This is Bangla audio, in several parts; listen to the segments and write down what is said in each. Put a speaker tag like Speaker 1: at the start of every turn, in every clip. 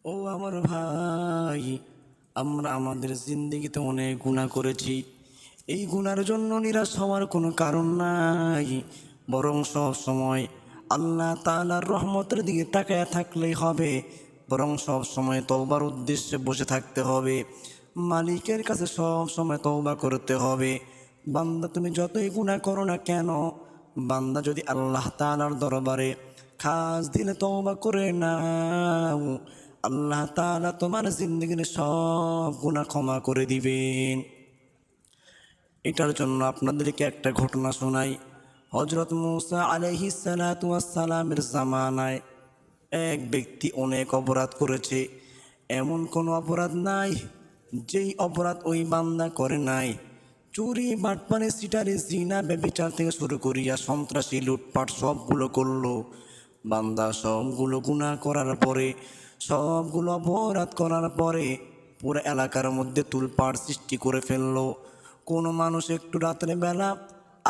Speaker 1: ও আমার ভাই, আমরা আমাদের জিন্দেগিতে অনেক গুনাহ করেছি। এই গুনার জন্য নিরাশ হওয়ার কোনো কারণ নাই, বরং সব সময় আল্লাহ তাআলার রহমতের দিকে তাকায় থাকলেই হবে। বরং সব সময় তওবার উদ্দেশ্যে বসে থাকতে হবে, মালিকের কাছে সব সময় তওবা করতে হবে। বান্দা তুমি যতই গুনাহ করো না কেন, বান্দা যদি আল্লাহ তাআলার দরবারে খাস দিলে তওবা করে নাও, আল্লাহ তাআলা তোমার জিন্দেগির সব গুনাহ ক্ষমা করে দিবেন। এটার জন্য আপনাদেরকে একটা ঘটনা শোনাই। হযরত মূসা আলাইহিস সালাতু ওয়াস সালামের জামানায় এক ব্যক্তি অনেক অপরাধ করেছে। এমন কোনো অপরাধ নাই যেই অপরাধ ওই বান্দা করে নাই। চুরি, বাটপারি, সিটারি, জিনা, ব্যভিচার থেকে শুরু করিয়া সন্ত্রাসী, লুটপাট সবগুলো করলো। বান্দা সবগুলো গুনাহ করার পরে, সবগুলো অপরাধ করার পরে পুরো এলাকার মধ্যে তুলপাড় সৃষ্টি করে ফেললো। কোনো মানুষ একটু রাতের বেলা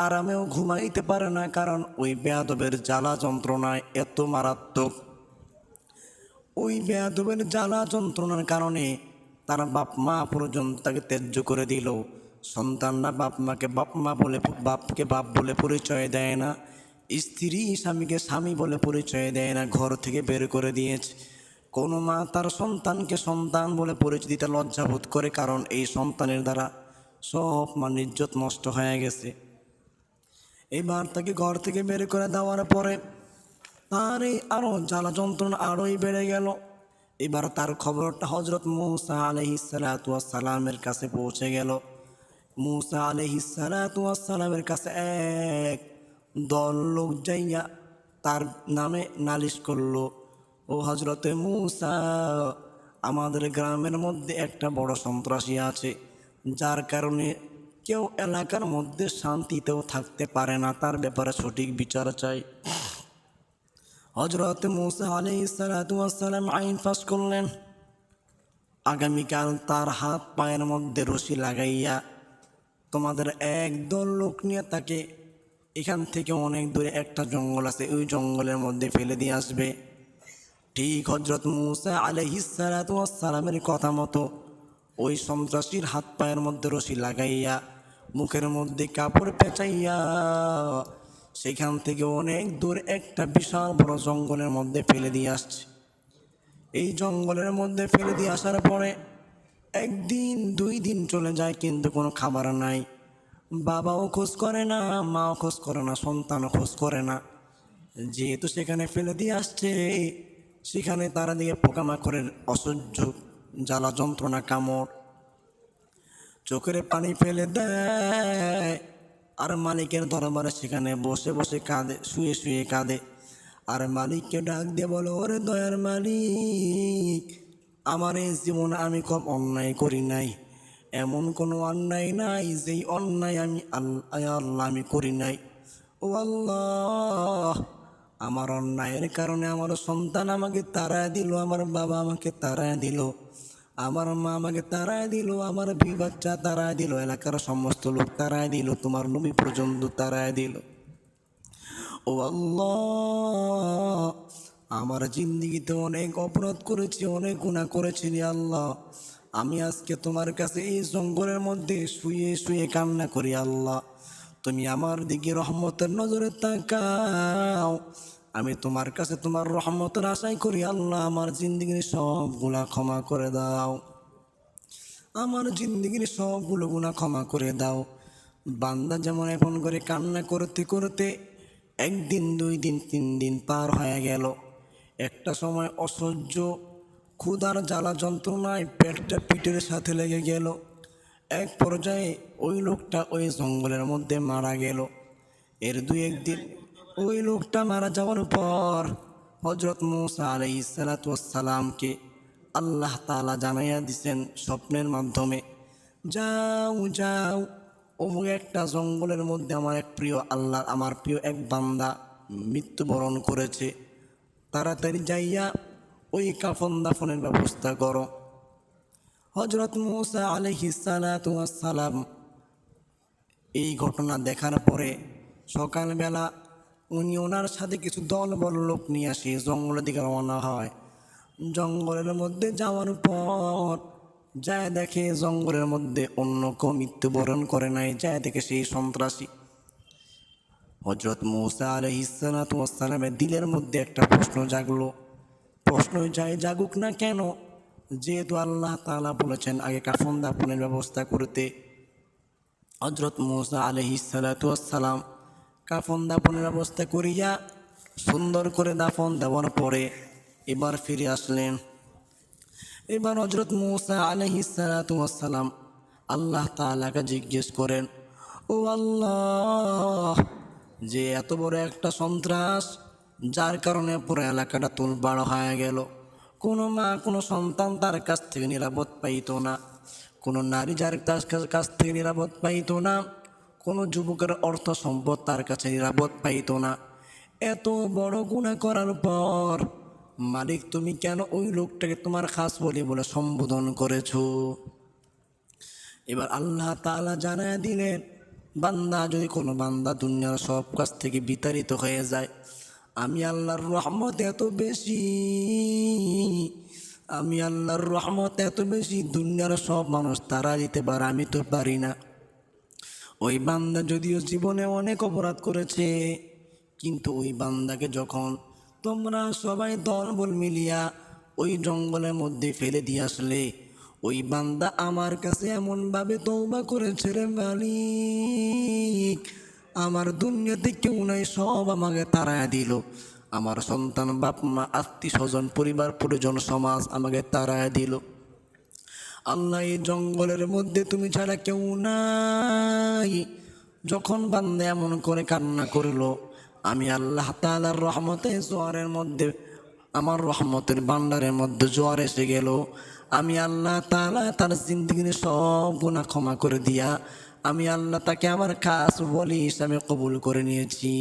Speaker 1: আরামেও ঘুমাইতে পারে না, কারণ ওই বেয়াদবের জ্বালা যন্ত্রণায় এত মারাত্মক। ওই বেয়াদবের জ্বালা যন্ত্রণার কারণে তার বাপ মা পর্যন্ত তাকে ত্যায্য করে দিল। সন্তানরা বাপ মাকে বাপকে বাপ বলে পরিচয় দেয় না, স্ত্রী স্বামীকে স্বামী বলে পরিচয় দেয় না, ঘর থেকে বের করে দিয়েছে। কোনো মা তার সন্তানকে সন্তান বলে পরিচয় দিতে লজ্জাবোধ করে, কারণ এই সন্তানের দ্বারা সব মান ইজ্জত নষ্ট হয়ে গেছে। এবার তাকে ঘর থেকে বের করে দেওয়ার পরে তার এই আরও জ্বালা যন্ত্রণা আরোই বেড়ে গেল। এবার তার খবরটা হযরত মূসা আলাইহিস সালাতু ওয়াস সালামের কাছে পৌঁছে গেল। মূসা আলাইহিস সালাতু ওয়াস সালামের কাছে এক দল লোক যাইয়া তার নামে নালিশ করলো, ও হযরতে মূসা, আমাদের গ্রামের মধ্যে একটা বড় সন্ত্রাসী আছে, যার কারণে কেউ এলাকার মধ্যে শান্তিতেও থাকতে পারে না, তার ব্যাপারে সঠিক বিচার চাই। হযরত মূসা আলাইহিস সালাতু ওয়াস সালাম আইন পাস করলেন, আগামীকাল তার হাত পায়ের মধ্যে রশি লাগাইয়া তোমাদের একদল লোক নিয়ে তাকে এখান থেকে অনেক দূরে একটা জঙ্গল আছে, ওই জঙ্গলের মধ্যে ফেলে দিয়ে আসবে। ঠিক হযরত মূসা আলাইহিস সালাতু ওয়াস সালামের কথা মতো ওই সন্ত্রাসীর হাত পায়ের মধ্যে রশি লাগাইয়া, মুখের মধ্যে কাপড় পেঁচাইয়া সেখান থেকে অনেক দূর একটা বিশাল বড় জঙ্গলের মধ্যে ফেলে দিয়ে আসছে। এই জঙ্গলের মধ্যে ফেলে দিয়ে আসার পরে একদিন 2 দিন চলে যায়, কিন্তু কোনো খাবার নাই। বাবাও খোঁজ করে না, মাও খোঁজ করে না, সন্তানও খোঁজ করে না। যেহেতু সেখানে ফেলে দিয়ে আসছে, সেখানে তারা দিকে পোকামাকড়ের অসহ্য জ্বালা যন্ত্রণা, কামড়, চোখের পানি ফেলে দেয়। আর মালিকের দরবারে সেখানে বসে বসে কাঁদে, শুয়ে শুয়ে কাঁদে। আর মালিককে ডাক দিয়ে বলো, ওরে দয়ার মালিক, আমার এই জীবনে আমি খুব অন্যায় করি নাই, এমন কোনো অন্যায় নাই যেই অন্যায় আল্লাহ আমি করি নাই। ও আল্লাহ, আমার অন্যায়ের কারণে আমার সন্তান আমাকে তাড়ায় দিল, আমার বাবা আমাকে তাড়ায় দিল, আমার মা আমাকে তাড়ায় দিল, আমার বাচ্চা তাড়ায় দিল, এলাকার সমস্ত লোক তাড়ায় দিল, তোমার নবী পর্যন্ত তাড়ায় দিল। ও আল্লাহ, আমার জিন্দেগিতে অনেক অপরাধ করেছি, অনেক গুনাহ করেছি রে আল্লাহ। আমি আজকে তোমার কাছে এই জঙ্গলের মধ্যে শুয়ে শুয়ে কান্না করি আল্লাহ, তুমি আমার দিকে রহমতের নজরে তাকাও। আমি তোমার কাছে তোমার রহমতের আশাই করি আল্লাহ, আমার জিন্দেগির সবগুলা ক্ষমা করে দাও, আমার জিন্দেগির সবগুলো গুনাহ ক্ষমা করে দাও। বান্দা যেমন এখন করে কান্না করতে করতে 1 দিন 2 দিন 3 দিন পার হয়ে গেল। একটা সময় অসহ্য ক্ষুধার জ্বালা যন্ত্রণায় পেটটা পিঠের সাথে লেগে গেল। এক পর্যায়ে ওই লোকটা ওই জঙ্গলের মধ্যে মারা গেল। এর 2-1 দিন ওই লোকটা মারা যাওয়ার পর হযরত মূসা আলাইহিস সালাতু ওয়াস সালামকে আল্লাহ তাআলা জানাইয়া দিছেন স্বপ্নের মাধ্যমে, যাও যাও, অমুক একটা জঙ্গলের মধ্যে আমার এক প্রিয় আল্লাহ, আমার প্রিয় এক বান্দা মৃত্যুবরণ করেছে, তাড়াতাড়ি যাইয়া ওই কাফন দাফনের ব্যবস্থা করো। হযরত মূসা আলাইহিস সালাতু ওয়াস সালাম এই ঘটনা দেখার পরে সকালবেলা উনি ওনার সাথে কিছু দলবল লোক নিয়ে আসে জঙ্গলের দিকে রওনা হয়। জঙ্গলের মধ্যে যাওয়ার পর যায় দেখে জঙ্গলের মধ্যে অন্য কেউ মৃত্যুবরণ করে নাই, যায় দেখে সেই সন্ত্রাসী। হযরত মূসা আলাইহিস সালাতু ওয়াস সালামের দিলের মধ্যে একটা প্রশ্ন জাগলো। প্রশ্ন যাই জাগুক না কেন, যেহেতু আল্লাহ তাআলা বলেছেন আগে কাফন দাফনের ব্যবস্থা করতে, হযরত মূসা আলাইহিস সালাতু ওয়াস সালাম কাফন দাফনের ব্যবস্থা করিয়া সুন্দর করে দাফন দেওয়ার পরে এবার ফিরে আসলেন। এবার হযরত মূসা আলাইহিস সালাতু ওয়াস সালাম আল্লাহ তাআলাকে জিজ্ঞেস করেন, ও আল্লাহ, যে এত বড় একটা সন্ত্রাস, যার কারণে পুরো এলাকাটা তোলপাড় হয়ে গেল, কোনো মা কোনো সন্তান তার কাছ থেকে নিরাপদ পাইত না, কোনো নারী যার কাছ থেকে নিরাপদ পাইত না, কোনো যুবকের অর্থ সম্পদ তার কাছে নিরাপদ পাইত না। এত বড় গুনাহ করার পর মালিক তুমি কেন ওই লোকটাকে তোমার খাস বলে বলে সম্বোধন করেছো? এবার আল্লাহ তাআলা জানায় দিলেন, বান্দা যদি কোনো বান্দা দুনিয়ার সব কাছ থেকে বিতাড়িত হয়ে যায়, আমি আল্লাহর রহমত এত বেশি, আমি আল্লাহর রহমত এত বেশি, দুনিয়ার সব মানুষ তারা দিতে পারে, আমি তো পারি না। ওই বান্দা যদিও জীবনে অনেক অপরাধ করেছে, কিন্তু ওই বান্দাকে যখন তোমরা সবাই দলবল মিলিয়া ওই জঙ্গলের মধ্যে ফেলে দিয়ে আসলে, ওই বান্দা আমার কাছে এমনভাবে তওবা করেছে রে মালিক, আমার দুনিয়াতে কেউ নাই, সব আমাকে তাড়ায় দিল, আমার সন্তান বাপ মা আত্মীয় স্বজন পরিবার পরিজন সমাজ আমাকে তাড়ায় দিল। আল্লাহ, এই জঙ্গলের মধ্যে তুমি ছাড়া কেউ নাই। যখন বান্দা এমন করে কান্না করলো, আমি আল্লাহ তাআলার রহমতে জোয়ারের মধ্যে, আমার রহমতের ভান্ডারের মধ্যে জোয়ার এসে গেল। আমি আল্লাহ তাআলা তার জিন্দেগির সব গুনাহ ক্ষমা করে দিয়া আমি আল্লাহ তাকে আমার খাস ওলি হিসাবে কবুল করে নিয়েছি।